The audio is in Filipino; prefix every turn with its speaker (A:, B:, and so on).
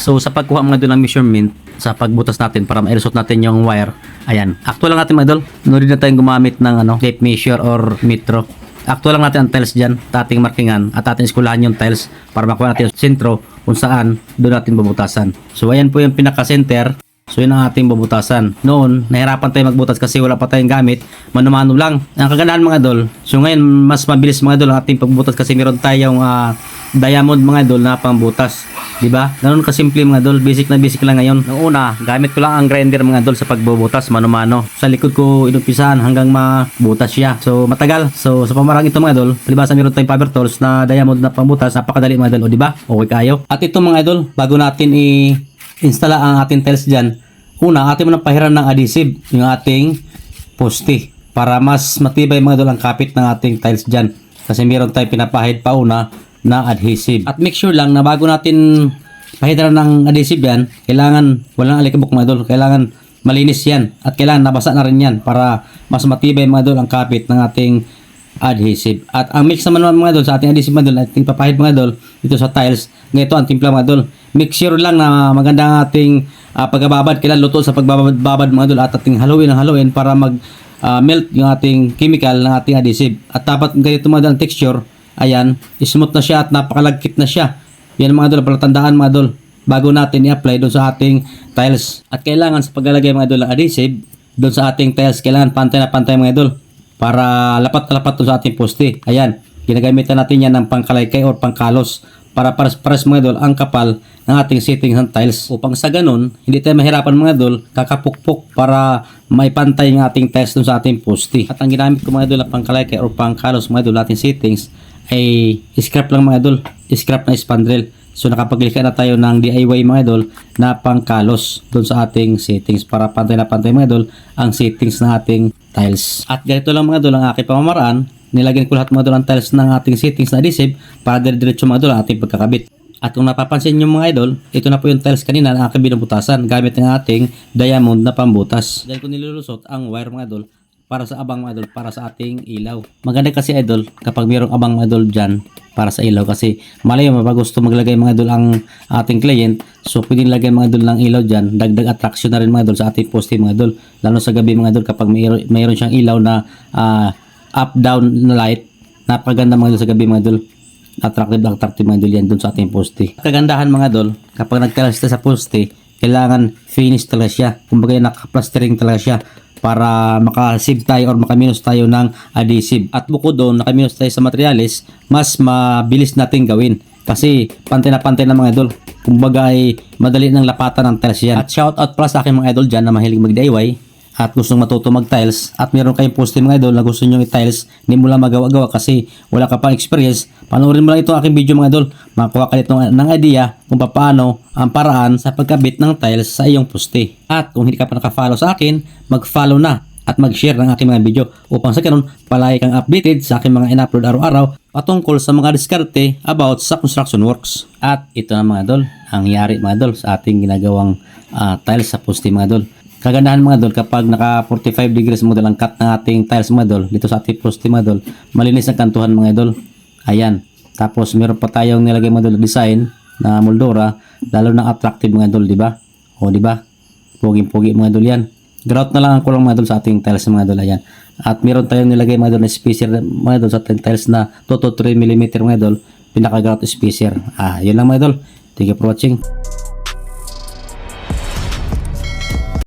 A: So sa pagkuha mga idol ng measurement, sa pagbutas natin para ma-result natin yung wire, ayan, actual lang natin mga idol. No din na tayong gumamit ng tape measure or metro. Actual lang natin ang tiles dyan, ating markingan at ating iskulahan yung tiles para makuha natin yung sentro kung saan doon natin bubutasan. So ayan po yung pinaka-center. So yun ang ating bubutasan. Noon, nahirapan tayo magbutas kasi wala pa tayong gamit. Mano-mano lang. Ang kagandahan mga idol, so ngayon mas mabilis mga idol ang ating pagbutas kasi meron tayong diamond mga idol na pangbutas. Diba? Ganun kasimple mga idol. Basic na basic lang ngayon. Noong una, gamit ko lang ang grinder mga idol sa pagbubutas, mano-mano. Sa likod ko inumpisahan hanggang mabutas siya. So matagal. So sa pamarang ito mga idol, palibasa meron tayong power tools na diamond na pangbutas. Napakadali mga idol. O diba? Okay kayo. At ito mga idol, bago natin installa ang ating tiles dyan, una, ating mo pahiran ng adhesive yung ating poste para mas matibay mga idol ang kapit ng ating tiles dyan kasi meron tayong pinapahid pa una na adhesive. At make sure lang na bago natin pahiran ng adhesive yan, kailangan walang alikabok mga idol, kailangan malinis yan at kailangan nabasa na rin yan para mas matibay mga idol ang kapit ng ating adhesive. At ang mix naman mga idol sa ating adhesive mga idol, ating papahid mga idol dito sa tiles, ganito ang timpla mga idol. Make sure lang na maganda ang ating pagbabad, kailan luto sa pagbabad mga idol at ating haluin para mag melt yung ating chemical ng ating adhesive. At dapat ganito mga idol ang texture, ayan, smooth na siya at napakalagkit na siya. Yan mga idol, palatandaan mga idol bago natin i-apply doon sa ating tiles. At kailangan sa paglalagay mga idol ng adhesive doon sa ating tiles, kailangan pantay na pantay mga idol para lapat-lapat sa ating poste. Ayan, ginagamitan natin yan ng pangkalaykay or pangkalos para pares mga idol ang kapal ng ating settings ng tiles upang sa ganun hindi tayo mahirapan mga idol kakapukpok para maipantay yung ating tiles dun sa ating poste. At ang ginamit ko mga idol na pangkalaykay or pangkalos mga idol ating settings ay scrap lang mga idol, scrap na spandrel. So nakapaglikha na tayo ng DIY mga idol na pangkalos doon sa ating settings para pantay na pantay mga idol ang settings ng ating tiles. At ganito lang mga idol ang aking pamamaraan. Nilagyan ko lahat mga idol ang tiles ng ating settings na adhesive para dire-diretso mga idol ang ating pagkakabit. At kung napapansin nyo mga idol, ito na po yung tiles kanina na aking binubutasan gamit ng ating diamond na pambutas. Dahil ko nilulusot ang wire mga idol para sa abang mga idol, para sa ating ilaw. Maganda kasi idol kapag mayroong abang mga idol dyan para sa ilaw kasi malayo mapagusto maglagay mga idol ang ating client, so pwedeng lagay mga idol ng ilaw dyan, dagdag attraction na rin mga idol sa ating poste mga idol, lalo sa gabi mga idol kapag mayroon siyang ilaw na up down na light, napakaganda mga idol sa gabi mga idol, attractive mga idol yan dun sa ating poste. Kagandahan mga idol kapag nagtiles sa poste, kailangan finish talaga siya, kumbaga nakaplastering talaga siya para makasave tayo or makaminus tayo ng adhesive. At bukod doon, nakaminus tayo sa materials, mas mabilis natin gawin kasi pantay na mga idol, kumbaga ay madali ng lapatan ng tiles yan. At shout out pala sa akin mga idol dyan na mahilig mag DIY at gustong matuto mag tiles at meron kayong poste mga idol na gusto nyo i-tiles, hindi mo lang magawa-gawa kasi wala ka pang experience, panoorin mo lang itong aking video mga idol, makakuha ka dito ng idea kung paano ang paraan sa pagkabit ng tiles sa iyong poste. At kung hindi ka pa naka-follow sa akin, mag-follow na at mag-share ng aking mga video upang sa ganun palagi kang updated sa aking mga in-upload araw-araw patungkol sa mga diskarte about sa construction works. At ito na mga idol, ang yari mga idol sa ating ginagawang tiles sa poste mga idol. Kagandahan mga idol kapag naka 45 degrees mga idol ang cut ng ating tiles mga idol dito sa ating poste mga idol, malinis ang kantuhan mga idol. Ayan, tapos meron pa tayong nilagay mga idol design na moldura, lalo na attractive mga idol, di ba? O di ba? Pogi-pogi mga idol yan. Grout na lang ang kulang mga idol sa ating tiles mga idol. Ayan. At meron tayong nilagay mga idol na spacer mga idol sa ating tiles na 2 to 3 mm mga idol, pinaka grout spacer. Yun lang mga idol. Thank you for watching.